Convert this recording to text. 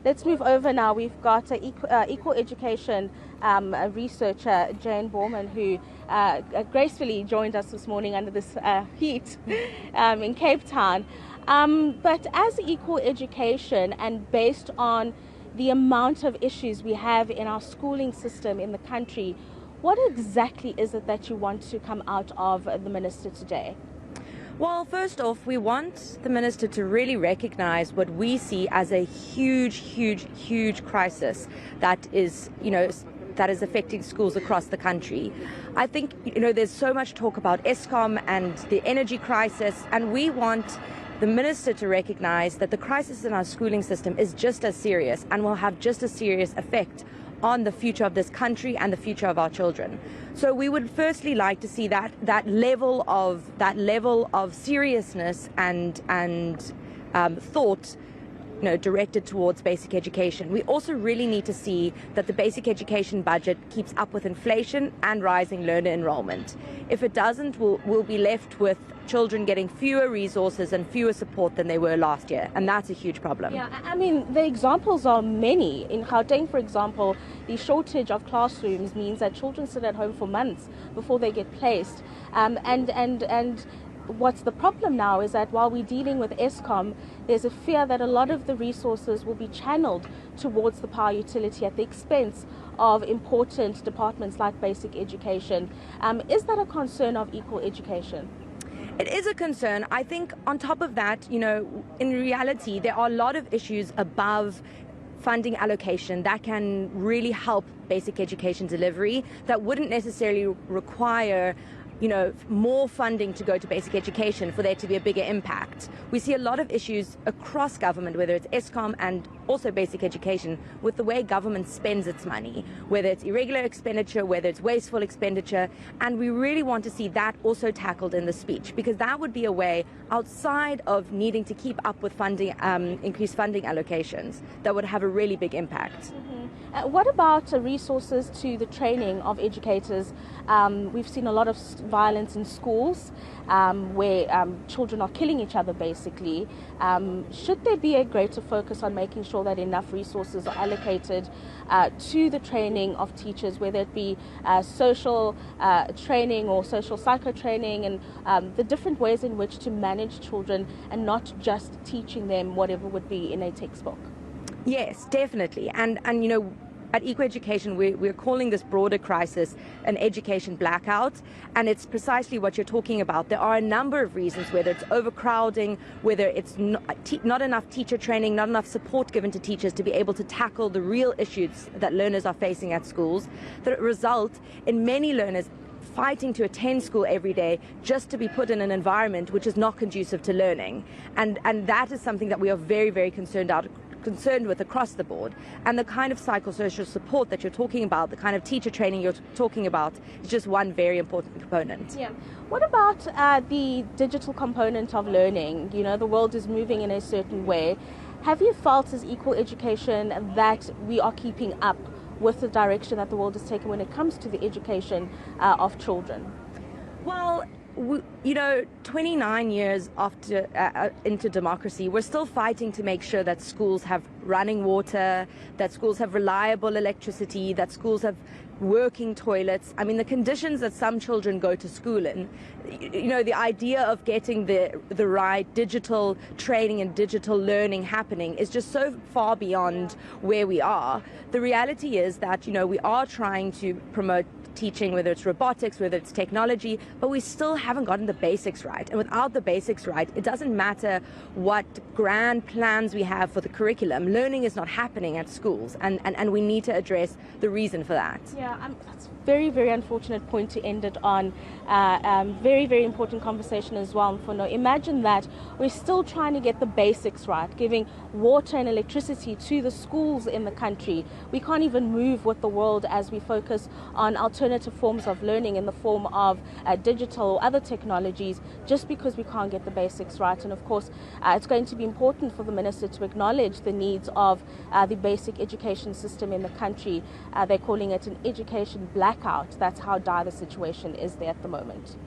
Let's move over now. We've got equal education researcher Jane Borman, who gracefully joined us this morning under this heat in Cape Town. But as equal education, and based on the amount of issues we have in our schooling system in the country, what exactly is it that you want to come out of the Minister today? Well, first off, we want the Minister to really recognize what we see as a huge crisis that is, that is affecting schools across the country. I think, there's so much talk about ESCOM and the energy crisis, and we want the Minister to recognize that the crisis in our schooling system is just as serious and will have just as serious effect on the future of this country and the future of our children. So we would firstly like to see that level of seriousness and thought directed towards basic education. We also really need to see that the basic education budget keeps up with inflation and rising learner enrollment. If it doesn't, we'll be left with children getting fewer resources and fewer support than they were last year, and that's a huge problem. Yeah, I mean, the examples are many. In Gauteng, for example, the shortage of classrooms means that children sit at home for months before they get placed. And what's the problem now is that while we're dealing with ESCOM, there's a fear that a lot of the resources will be channeled towards the power utility at the expense of important departments like basic education. Is that a concern of equal education? It is a concern. I think on top of that, in reality, there are a lot of issues above funding allocation that can really help basic education delivery that wouldn't necessarily require more funding to go to basic education for there to be a bigger impact. We see a lot of issues across government, whether it's ESCOM and also basic education, with the way government spends its money, whether it's irregular expenditure, whether it's wasteful expenditure, and we really want to see that also tackled in the speech, because that would be a way outside of needing to keep up with funding, increased funding allocations, that would have a really big impact. What about resources to the training of educators? We've seen a lot of violence in schools where children are killing each other, basically. Should there be a greater focus on making sure that enough resources are allocated to the training of teachers, whether it be social training or social psycho training, and the different ways in which to manage children and not just teaching them whatever would be in a textbook? Yes, definitely. And at Equal Education, we're calling this broader crisis an education blackout, and it's precisely what you're talking about. There are a number of reasons, whether it's overcrowding, whether it's not enough teacher training, not enough support given to teachers to be able to tackle the real issues that learners are facing at schools, that result in many learners fighting to attend school every day just to be put in an environment which is not conducive to learning. And that is something that we are very concerned with across the board. And the kind of psychosocial support that you're talking about, the kind of teacher training you're talking about, is just one very important component. Yeah. What about the digital component of learning? The world is moving in a certain way. Have you felt as Equal Education that we are keeping up with the direction that the world is taking when it comes to the education of children? Well, 29 years after into democracy, we're still fighting to make sure that schools have running water, that schools have reliable electricity, that schools have working toilets. I mean, the conditions that some children go to school in, the idea of getting the right digital training and digital learning happening is just so far beyond where we are. The reality is that, we are trying to promote teaching, whether it's robotics, whether it's technology, but we still haven't gotten the basics right. And without the basics right, it doesn't matter what grand plans we have for the curriculum. Learning is not happening at schools, and we need to address the reason for that. Yeah, that's a very unfortunate point to end it on. Very important conversation as well. For no, imagine that we're still trying to get the basics right, giving water and electricity to the schools in the country. We can't even move with the world as we focus on alternative forms of learning in the form of digital or other technologies, just because we can't get the basics right. And of course, it's going to be important for the Minister to acknowledge the needs of the basic education system in the country. They're calling it an education blackout. That's how dire the situation is there at the moment.